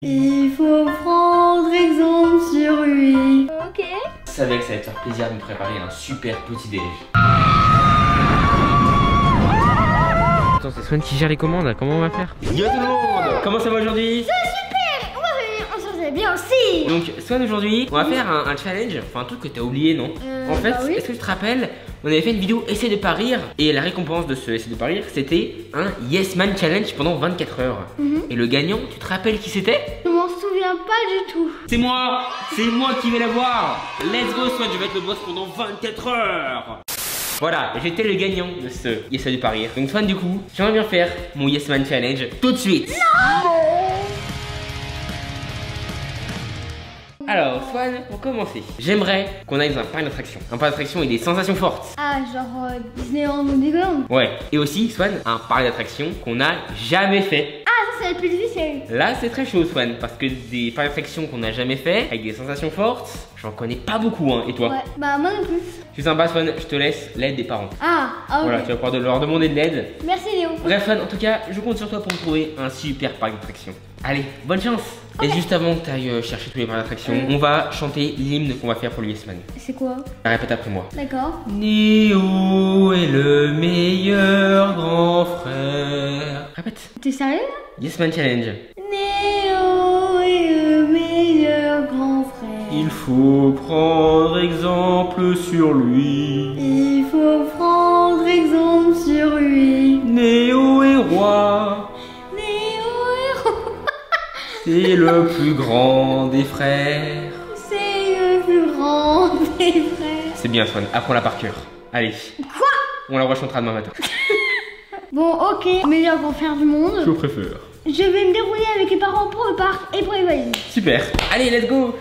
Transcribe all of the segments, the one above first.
Il faut prendre exemple sur lui. Ok. Je savais que ça allait te faire plaisir de me préparer un super petit déj. Attends, c'est Swan qui gère les commandes, comment on va faire? Yo tout le monde! Comment ça va aujourd'hui? On s'en sait bien aussi. Donc Swan, aujourd'hui, on va faire un challenge, enfin un truc que t'as oublié, non? En fait, bah oui. est-ce que tu te rappelles, on avait fait une vidéo essai de parir et la récompense de ce essai de parir, c'était un Yes Man Challenge pendant 24 heures. Et le gagnant, tu te rappelles qui c'était? Je m'en souviens pas du tout. C'est moi qui vais l'avoir. Let's go Swan, je vais être le boss pendant 24 heures. Voilà, j'étais le gagnant de ce Yes Man de parir. Donc Swan, du coup, j'aimerais bien faire mon Yes Man Challenge tout de suite. Non. Alors, Swan, pour commencer, j'aimerais qu'on aille dans un parc d'attractions. Un parc d'attractions et des sensations fortes. Ah, genre Disneyland ou Disneyland. Ouais, et aussi, Swan, un parc d'attractions qu'on n'a jamais fait. Ah, ça c'est le plus difficile. Là, c'est très chaud, Swan, parce que des parcs d'attractions qu'on n'a jamais fait, avec des sensations fortes, j'en connais pas beaucoup, hein. Et toi? Ouais, bah moi non plus. Je suis sympa, Swan, je te laisse l'aide des parents. Ah, ok. Voilà, tu vas pouvoir leur demander de l'aide. Merci Léo. Bref, Swan, en tout cas, je compte sur toi pour me trouver un super parc d'attractions. Allez, bonne chance. Et juste avant que tu ailles chercher tous les parcs d'attractions, on va chanter l'hymne qu'on va faire pour le Yes Man. C'est quoi? Répète après moi. D'accord. Néo est le meilleur grand frère. Répète. T'es sérieux là? Yes Man Challenge. Néo est le meilleur grand frère. Il faut prendre exemple sur lui. Il faut prendre exemple sur lui. Néo est roi. C'est le plus grand des frères. C'est le plus grand des frères. C'est bien, Swan, apprends-la par cœur. Allez. Quoi? On la rechantera demain matin. Bon, ok, meilleur grand frère du monde. Je préfère. Je vais me débrouiller avec les parents pour le parc et pour les valises. Super. Allez, let's go.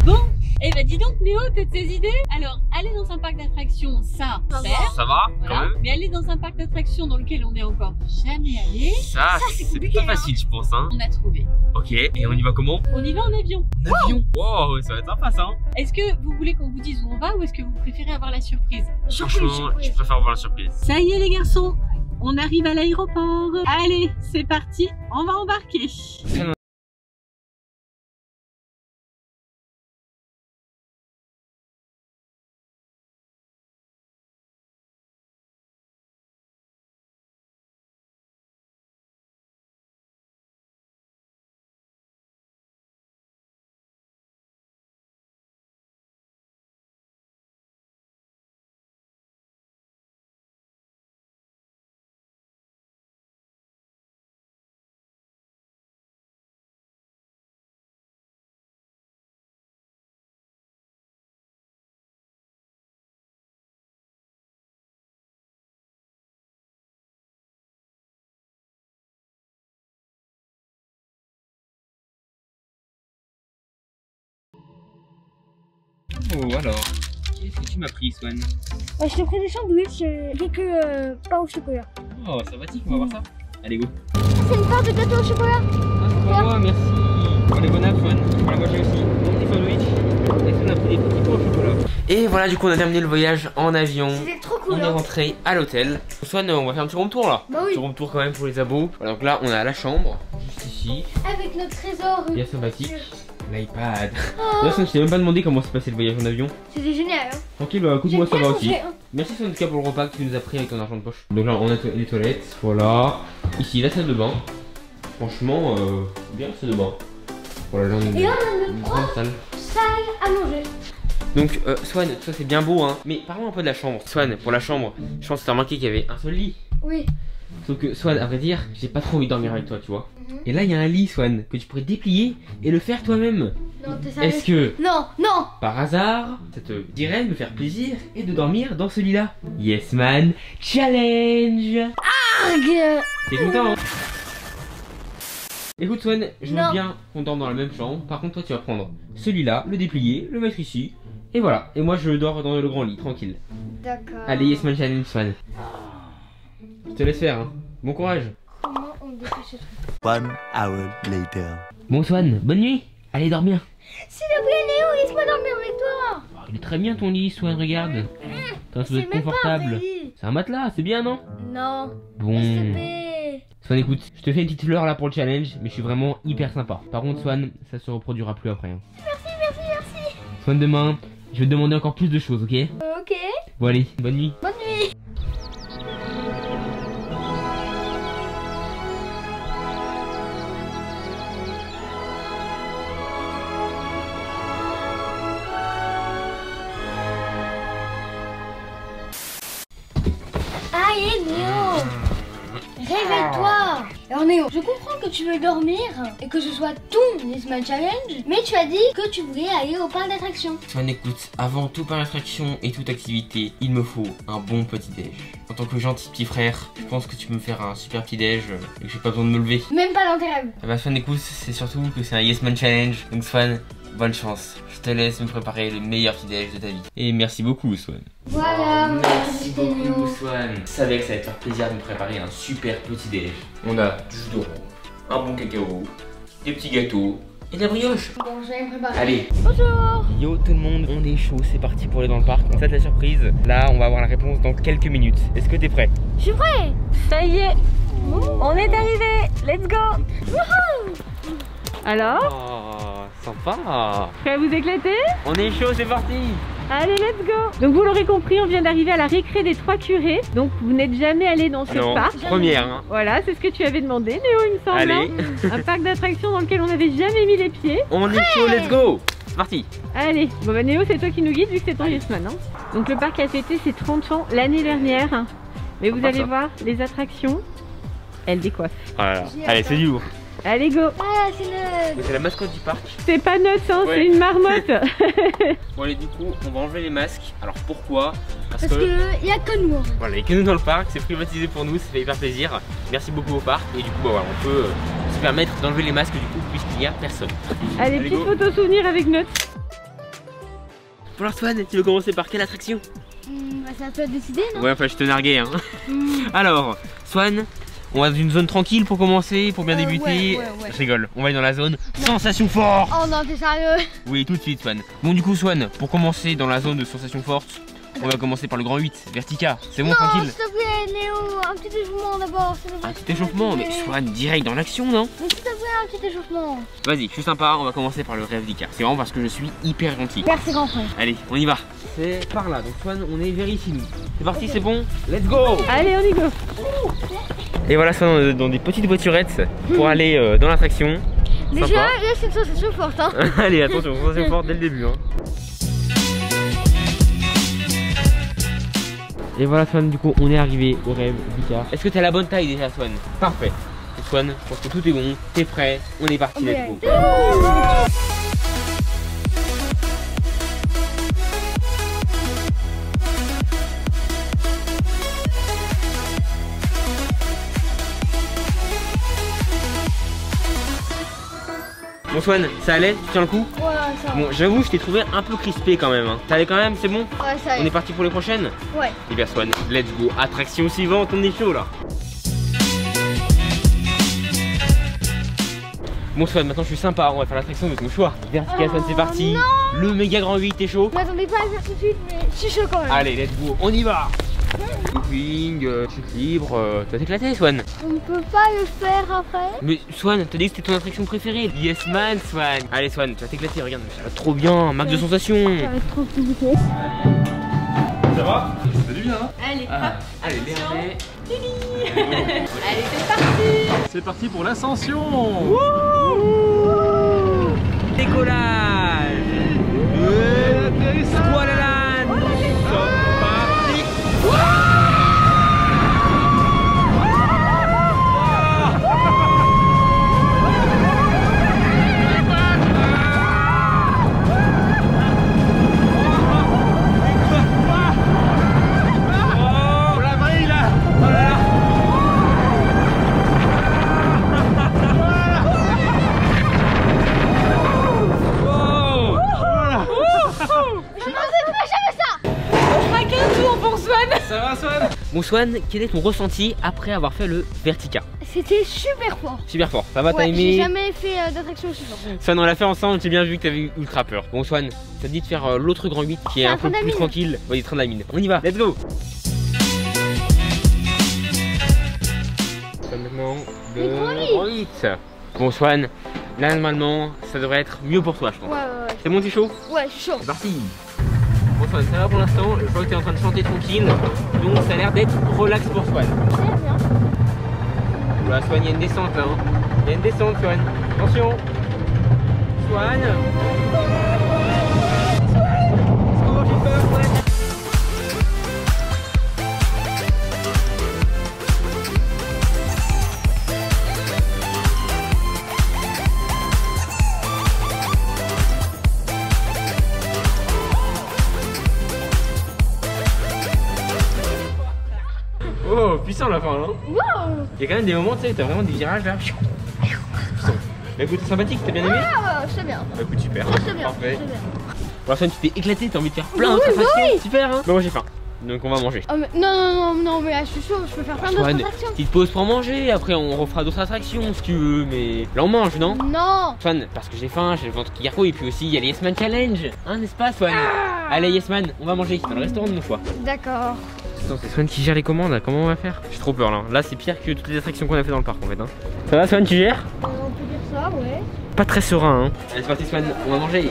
Bon, eh ben dis donc Léo, t'as de ces idées? Alors, aller dans un parc d'attractions, ça faire. Ça va, Voilà. Mais aller dans un parc d'attractions dans lequel on n'est encore jamais allé, Ça, c'est pas facile, je pense, hein. on a trouvé. Ok, et on y va comment? On y va en avion. En avion. Wow, ça va être sympa, ça. Est-ce que vous voulez qu'on vous dise où on va ou est-ce que vous préférez avoir la surprise? Franchement, je préfère voir la surprise. Ça y est les garçons, on arrive à l'aéroport. Allez, c'est parti, on va embarquer. Oh, alors, qu'est-ce que tu m'as pris, Swan? Je te pris des sandwichs, quelques pain au chocolat. Oh, sympathique, on va voir ça. Allez, go. C'est une part de gâteau au chocolat. Ah, c'est pour moi, merci. Pour les bonnes Swan. Voilà, moi j'ai aussi mon petit sandwich. Et Swan a pris des petits pains au chocolat. Et voilà, du coup, on a terminé le voyage en avion. C'était trop cool. On est rentré à l'hôtel. Swan, on va faire un petit room tour là. Bah oui. Un petit room tour quand même pour les abos. Voilà, donc là, on a la chambre, juste ici. Avec notre trésor. Bien sympathique. L'iPad. D'ailleurs, je t'ai même pas demandé comment s'est passé le voyage en avion. C'était génial. Hein. Tranquille, bah écoute, moi ça J'ai bien va aussi. mangé, hein. Merci en tout cas pour le repas que tu nous as pris avec ton argent de poche. Donc là, on a les toilettes. Voilà. Ici, la salle de bain. Franchement, bien la salle de bain. Voilà, là, on Et là, on a une notre grande salle. salle à manger. Donc, Swan, tout ça c'est bien beau, hein. Mais parlons un peu de la chambre. Swan, pour la chambre, je pense que t'as remarqué qu'il y avait un seul lit. Oui. Sauf que, Swan, à vrai dire, j'ai pas trop envie de dormir avec toi, tu vois. Et là, il y a un lit, Swan, que tu pourrais déplier et le faire toi-même. Non, t'es sérieux? Est-ce que, Non, non. par hasard, ça te dirait de me faire plaisir et de dormir dans ce lit-là? Yes Man Challenge. Argue. T'es content, hein? Écoute, Swan, je Non. veux bien qu'on dorme dans la même chambre. Par contre, toi, tu vas prendre celui-là, le déplier, le mettre ici. Et voilà. Et moi, je dors dans le grand lit, tranquille. D'accord. Allez, Yes Man Challenge, Swan. Je te laisse faire, hein. Bon courage. Comment on dépêche ce truc? 1 hour later. Bon, Swan, bonne nuit. Allez dormir. S'il te plaît, Léo, laisse-moi dormir avec toi. Oh, il est très bien ton lit, Swan, regarde. Ça doit C'est être même pas un confortable. vrai lit. C'est un matelas, c'est bien, non? Non. Bon. S'il te plaît. Swan, écoute, je te fais une petite fleur là pour le challenge, mais je suis vraiment hyper sympa. Par contre, Swan, ça se reproduira plus après. Hein. Merci. Swan, demain, je vais te demander encore plus de choses, ok? Ok. Bon, allez, bonne nuit. Bonne nuit. Allez, Néo. Réveille-toi. Alors Néo, je comprends que tu veux dormir et que ce soit ton Yes Man Challenge, mais tu as dit que tu voulais aller au parc d'attractions. Swan, écoute, avant tout par attraction et toute activité, il me faut un bon petit déj. En tant que gentil petit frère, je pense que tu peux me faire un super petit déj et que j'ai pas besoin de me lever. Même pas dans tes rêves. Ah bah Swan, écoute, c'est surtout que c'est un Yes Man Challenge. Donc Swan, bonne chance. Je te laisse me préparer le meilleur petit déj de ta vie. Et merci beaucoup, Swan. Voilà. Merci beaucoup, Swan. Je savais que ça allait te faire plaisir de me préparer un super petit déj. On a du jus d'orange, un bon cacao, des petits gâteaux et de la brioche. Bon, je vais me préparer. Allez. Bonjour. Yo tout le monde, on est chaud, c'est parti pour aller dans le parc. On fait la surprise. Là, on va avoir la réponse dans quelques minutes. Est-ce que t'es prêt? Je suis prêt. Ça y est, on est arrivé. Let's go. Alors, Oh, sympa. prêt à vous éclater? On est chaud, c'est parti. Allez, let's go. Donc vous l'aurez compris, on vient d'arriver à la récré des Trois Curés. Donc vous n'êtes jamais allé dans ce Non, parc. première. Hein. Voilà, c'est ce que tu avais demandé, Néo, il me semble. Allez. Un parc d'attractions dans lequel on n'avait jamais mis les pieds. On est chaud, let's go. C'est parti. Allez, bon bah Néo, c'est toi qui nous guide vu que c'est ton Yes Man, hein. Donc le parc a fêté ses 30 ans l'année dernière. Mais vous allez voir, les attractions, elles décoiffent. Voilà. Allez, c'est du lourd. Allez, go. Ah, c'est le... C'est la mascotte du parc. C'est pas notre, hein, Ouais. c'est une marmotte. Bon allez, du coup, on va enlever les masques. Alors pourquoi? Parce que y a que nous. Voilà, il y a que nous dans le parc, c'est privatisé pour nous, ça fait hyper plaisir. Merci beaucoup au parc et du coup, bah, voilà, on peut se permettre d'enlever les masques du coup puisqu'il n'y a personne. Allez, Allez, petite go. photo souvenir avec notre. Bon alors Swan, tu veux commencer par quelle attraction? Bah, ça peut décider, non? Ouais, enfin je te narguais hein. Alors, Swan, on va dans une zone tranquille pour commencer, pour bien débuter. ouais. Je rigole, on va aller dans la zone sensation forte. Oh non, t'es sérieux? Oui, tout de suite Swan. Bon du coup Swan, pour commencer dans la zone de sensation forte, on va commencer par le grand 8, Vertica. C'est bon, Non, tranquille. s'il te plaît, Néo, un petit échauffement d'abord. s'il te plaît. Un petit échauffement, mais Swan, direct dans l'action, non? Mais s'il te plaît, un petit échauffement. Vas-y, je suis sympa, on va commencer par le Vertica. C'est vraiment parce que je suis hyper gentil. Merci, grand frère. Allez, on y va. C'est par là, donc Swan, on est vers ici nous. C'est parti, c'est bon? Let's go! Allez, on y go. Et voilà, Swan, on est dans des petites voiturettes pour aller dans l'attraction. Déjà, Sympa. là, c'est une sensation forte, hein. Allez, attention, sensation forte dès le début. Hein. Et voilà, Swan, du coup, on est arrivé au rêve Vika. Est-ce que t'as la bonne taille déjà, Swan? Parfait. Et Swan, je pense que tout est bon, t'es prêt, on est parti, let's go. Bon Swan, ça allait? Tu tiens le coup? Ouais, ça. Bon, j'avoue, je t'ai trouvé un peu crispé quand même. Hein. Ça allait quand même, c'est bon? Ouais, ça On y est est. parti pour les prochaines? Ouais. Eh bien Swan, let's go. Attraction suivante, on est chaud là. Bon Swan, maintenant je suis sympa, on va faire l'attraction de ton choix. Vertical Swan, c'est parti. Le méga grand 8, t'es chaud? Je m'attendais pas à le faire tout de suite, mais je suis chaud quand même. Allez, let's go, on y va. Looping, chute libre, tu vas t'éclater Swan. On ne peut pas le faire après. Mais Swan, t'as dit que c'était ton attraction préférée. Yes man Swan. Allez Swan, tu vas t'éclater, regarde, ça va trop bien, max de sensations. Ça va être trop compliqué. Ça va? Ça fait du bien, hein? Allez, Ah, hop. allez, Attention. merde. Allez, c'est parti. C'est parti pour l'ascension! Décollage. Squalalan. C'est parti. Oh, la vrille là! Ça va Swan? Bon Swan, quel est ton ressenti après avoir fait le Vertica? C'était super fort. Super fort, ça va, t'as Ouais, j'ai aimé? jamais fait d'attraction aussi forte. Swan, on l'a fait ensemble, j'ai bien vu que t'avais eu ultra peur. Bon Swan, ça te dit de faire l'autre grand 8 qui est C'est un un peu train plus d'amine. tranquille. Vas-y, train de la mine. On y va, let's go. Swan, maintenant le grand 8. Bon Swan, là normalement ça devrait être mieux pour toi je pense. Ouais. C'est bon, t'es chaud? Ouais, je suis chaud. C'est parti. Bon Swan, ça va pour l'instant, je vois que t'es en train de chanter tranquille, donc ça a l'air d'être relax pour Swan. Très bien. Voilà Swan, il y a une descente là, hein. Il y a une descente Swan, attention. Swan. Oh, j'ai peur Swan. Oh, puissant la fin là. Wow. Il y a quand même des moments, tu sais, t'as vraiment des virages là. Puissant. Bah écoute, sympathique, t'as bien aimé? Ouais, c'est bien. Bah écoute, super. C'est bien. Parfait. C'est bien. Pour l'instant, tu t'es éclaté, t'as envie de faire plein Oui, d'autres bah attractions. oui. Super, hein? Bah moi j'ai faim. Donc on va manger. Oh, mais non, mais là je suis chaud, je peux faire plein d'autres Swan, attractions. petite pause pour manger, après on refera d'autres attractions si tu veux, mais là on mange, non? Non. Swan, parce que j'ai faim, j'ai le ventre qui gargouille, et puis aussi il y a les Yes Man Challenge, hein, n'est-ce pas Swan? Allez Yes Man, on va manger dans le restaurant de mon choix. D'accord. Attends, c'est Swan qui gère les commandes, là. Comment on va faire? J'ai trop peur là. Là c'est pire que toutes les attractions qu'on a fait dans le parc en fait. Hein. Ça va Swan, tu gères? On peut dire ça, ouais. Pas très serein, hein. Allez c'est parti Swan, on va manger.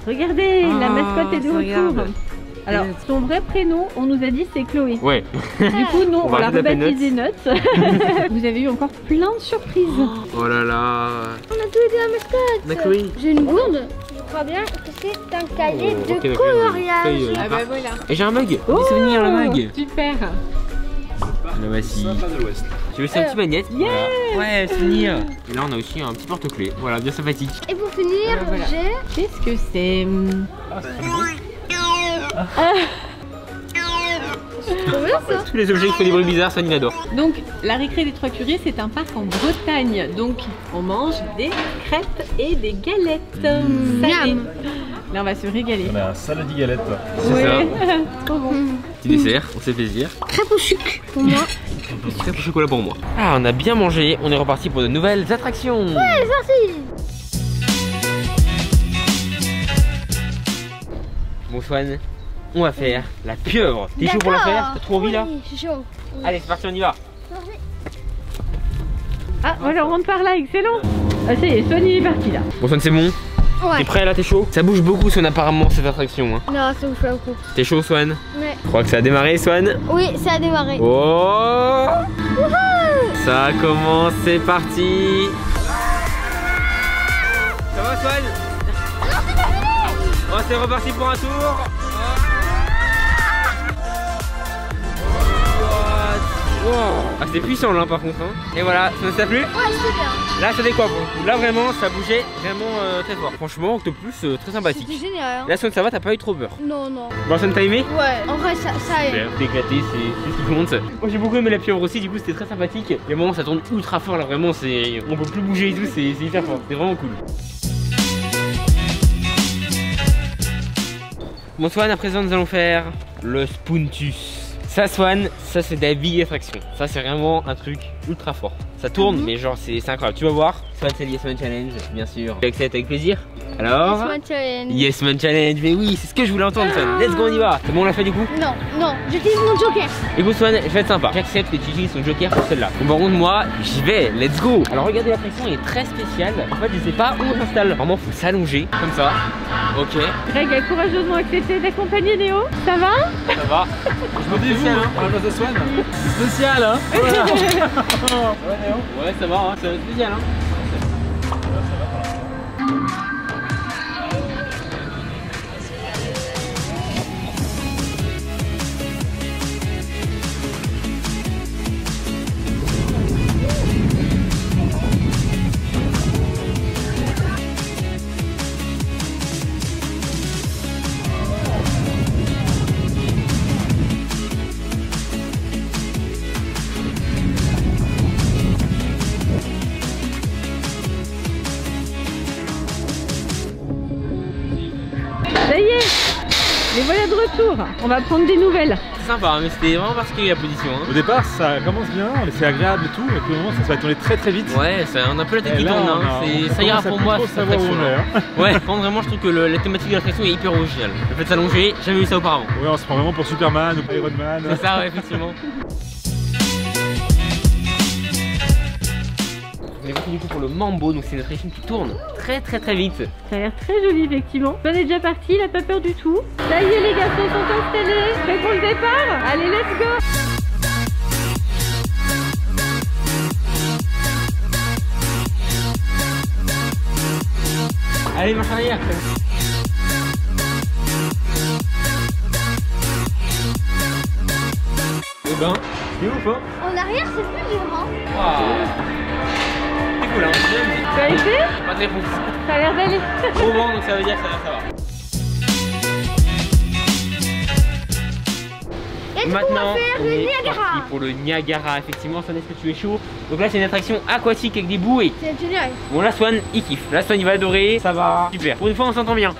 Regardez, la Ah, mascotte est de ça retour. regarde. Alors, son vrai prénom, on nous a dit c'est Chloé. Ouais. Du coup, nous, On on va l'a rajouter la rebaptisée Note. Vous avez eu encore plein de surprises. Oh là là. On a tous les deux la mascotte. On a Chloé. J'ai une gourde. Je crois bien que c'est un cahier Oh, de ok, d'accord. coloriage. Feuille, Ah bah voilà. Et j'ai un mug. Oh, Des souvenirs le mug. Super. Le voici. Sympa de l'Ouest. J'ai aussi un petit magnète. Voilà. Ouais, souvenir. Et là on a aussi un petit porte-clés. Voilà, bien sympathique. Et pour finir, Voilà. j'ai... Qu'est-ce que c'est? Trop bien ça. Tous les objets qui font des bruits bizarres, Swan il adore. Donc, la récré des Trois Curieux, c'est un parc en Bretagne. Donc, on mange des crêpes et des galettes salées. miam. Là, on va se régaler. On a un saladi galette. C'est Ouais. ça. Trop bon. Petit dessert, on se fait plaisir. Crêpe au sucre pour moi. Crêpe au chocolat pour moi. Ah, on a bien mangé, on est reparti pour de nouvelles attractions. C'est parti. Bon Swan, on va faire la pieuvre. T'es chaud pour la faire? T'as trop envie là? Oui, je suis chaud. Allez, c'est parti, on y va. Ah, voilà, on rentre par là, excellent. Ah, ça y est, Swan, il est parti là. Bon Swan, c'est bon? T'es Ouais. prêt là? T'es chaud? Ça bouge beaucoup Swan apparemment cette attraction. Hein. Non, ça vous fait beaucoup. T'es chaud Swan? Ouais. Je crois que ça a démarré Swan. Oui, ça a démarré. Oh! Ça commence, c'est parti. Ça va Swan? Oh, c'est reparti pour un tour. Wow. Ah c'était puissant là par contre hein. Et voilà, ça t'a plu? Ouais, c'est bien. Là ça fait quoi pour le coup? Là vraiment ça bougeait vraiment très fort. Franchement Octopus très sympathique. C'était génial. Hein. Là Swan ça va, t'as pas eu trop peur? Non, non. Bon Swan t'as aimé? Ouais, en vrai, ça est. T'es éclaté, c'est ce qui compte. Moi j'ai beaucoup aimé la pieuvre aussi, du coup c'était très sympathique. Et au moment ça tourne ultra fort là vraiment, c'est on peut plus bouger et tout, c'est hyper fort, c'est vraiment cool. Bon Swan, à présent nous allons faire le Spoontus. Ça Swan, ça c'est de la big attraction. Ça c'est vraiment un truc ultra fort. Ça tourne mais genre c'est incroyable. Tu vas voir. Swan c'est le Yes Man Challenge bien sûr. Tu acceptes avec plaisir. Alors Yes Man Challenge. Yes Man Challenge, mais oui c'est ce que je voulais entendre Swan. Let's go on y va. C'est bon on l'a fait du coup? Non, non, j'utilise mon joker. Écoute Swan, je vais être sympa. J'accepte que tu utilises son joker pour celle-là. Bon par contre moi, j'y vais, let's go. Alors regardez l'attraction est très spéciale. En fait je sais pas où on s'installe. Vraiment faut s'allonger comme ça. Ok. Greg a courageusement accepté d'accompagner Léo. Ça va? Ça va. Je me dis vous, hein. à la place de Swan. Spécial hein. Voilà. Ouais ça va, hein. C'est spécial hein. Ça y est, les voilà de retour. On va prendre des nouvelles. C'est sympa, mais c'était vraiment particulier la position. Hein. Au départ, ça commence bien, c'est agréable et tout, et puis au moment, ça va tourner très très vite. Ouais, on a un peu la tête Et qui là, tourne. on Hein. a- Ça on ira commence à pour plus moi trop cette savoir où attraction. on est, hein. Ouais, vraiment je trouve que la thématique de l'attraction est hyper originale. Le fait de s'allonger, jamais vu ça auparavant. Ouais, on se prend vraiment pour Superman ou pour Iron Man. C'est ça, ouais, effectivement. est parti du coup pour le Mambo, donc c'est une attraction qui tourne très vite. Ça a l'air très joli effectivement. Swan est déjà parti, il a pas peur du tout. Ça y est, les garçons sont installés. Prêts pour le départ? Allez, let's go! Allez, marche arrière. Eh ben, c'est ouf hein. En arrière, c'est plus dur, hein. C'est cool hein, j'aime. Ça a été? Pas très fou. Ça a l'air d'aller. Au vent, donc ça veut dire que ça va. Et du coup, Maintenant, on va faire on le est Niagara. parti pour le Niagara. Effectivement, Swan, est-ce que tu es chaud? Donc là, c'est une attraction aquatique avec des bouées. C'est génial. Bon, là, Swan, il kiffe. Là, Swan, il va adorer. Ça va. Super. Pour une fois, on s'entend bien.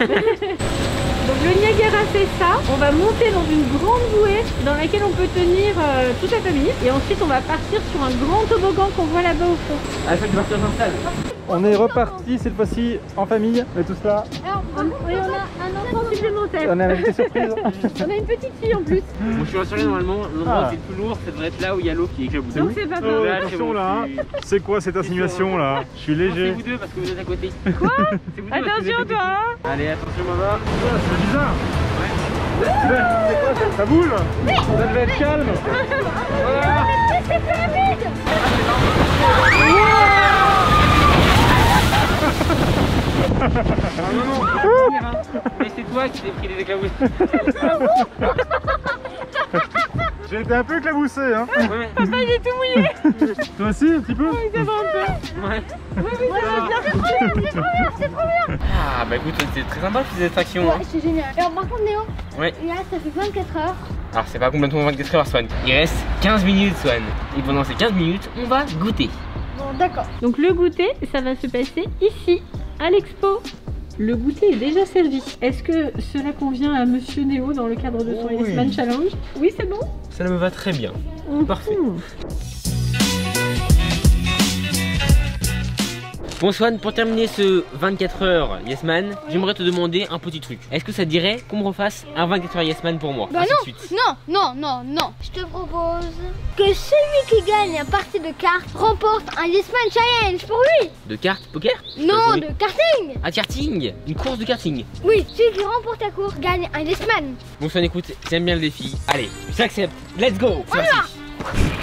Donc le Niagara c'est ça, on va monter dans une grande bouée dans laquelle on peut tenir toute la famille et ensuite on va partir sur un grand toboggan qu'on voit là-bas au fond. À la fin, tu vas partir dans la salle. On est reparti cette fois-ci en famille, on est tous là. Alors, Et on a un enfant supplémentaire. On a une invité surprise. On a une petite fille en plus. Bon, je suis rassuré, normalement, l'endroit qui est le plus lourd, ça devrait être là où il y a l'eau qui éclabousse. Donc c'est pas Oh, peur. Là, attention là, hein. C'est quoi cette insinuation là? Je suis C'est léger. vous deux parce que vous êtes à côté. Quoi? C'est vous deux parce que vous êtes à Attention côté. toi. Allez, attention, maman. C'est bizarre. C'est quoi ça boule? Ça devait être calme. Voilà. Non, mais c'est toi qui t'es pris des éclabousses. J'ai été un peu éclaboussé hein. Ouais. Papa il est tout mouillé. Toi aussi un petit peu? Ça va un peu. Ouais. c'est trop bien. Ah, bah écoute, c'est très sympa ces attractions. Ouais, Hein. c'est génial. Alors, par contre, Néo, Ouais. là, ça fait 24 heures. Alors, c'est pas complètement 24 heures, Swan. Il reste 15 minutes, Swan. Et pendant ces 15 minutes, on va goûter. Bon, d'accord. Donc le goûter ça va se passer ici à l'expo. Le goûter est déjà servi. Est-ce que cela convient à Monsieur Néo dans le cadre de son Oui. Yes Man Challenge? Oui c'est bon. Ça me va très bien. Parfait. Bon, Swan, pour terminer ce 24 heures Yes Man, j'aimerais te demander un petit truc. Est-ce que ça te dirait qu'on me refasse un 24 heures Yes Man pour moi? Bah Ainsi non, de suite. non. Je te propose que celui qui gagne un partie de cartes remporte un Yes Man Challenge pour lui. De cartes poker? Non, Oui. de karting. Ah, karting. Une course de karting. Oui, celui qui remporte la course gagne un Yes Man. Bon, Swan, écoute, j'aime bien le défi. Allez, j'accepte. Let's go. C'est parti.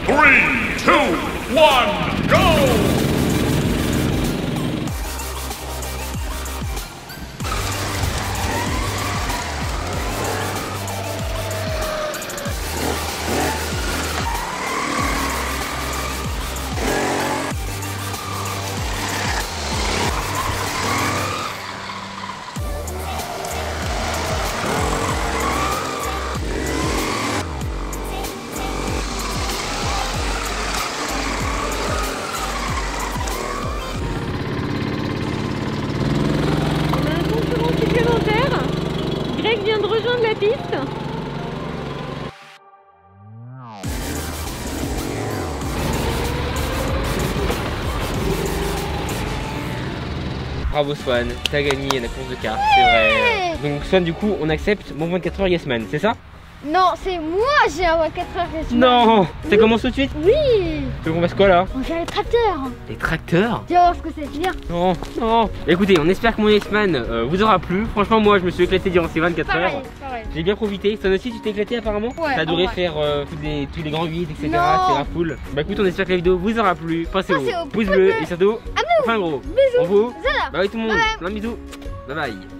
3, 2, 1, go! On a un concurrent supplémentaire. Greg vient de rejoindre la piste. Bravo, Swan. T'as gagné la course de cartes, c'est vrai. Donc, Swan, du coup, on accepte mon 24 heures Yes Man, c'est ça? Non, c'est moi, j'ai un 24 heures Yes Man. Non. Ça commence tout de suite? Oui. Tu veux qu'on fasse quoi là? On fait le tracteur. Les tracteurs? Tu vas voir ce que c'est bien. Non, non. Écoutez, on espère que mon Yes Man vous aura plu. Franchement, moi, je me suis éclaté durant ces 24 heures. Pareil. J'ai bien profité. Toi aussi, tu t'es éclaté apparemment? Ouais, T'as adoré en vrai. faire tous les grands 8, etc. Non. C'est la foule. Bah écoute, on espère que la vidéo vous aura plu. Pensez Pensez au au pouce pouce bleu bleu. et surtout, enfin gros. Bisous. On vous. Zala. Bah oui, tout le monde. Bye. Plein de bisous. Bye bye.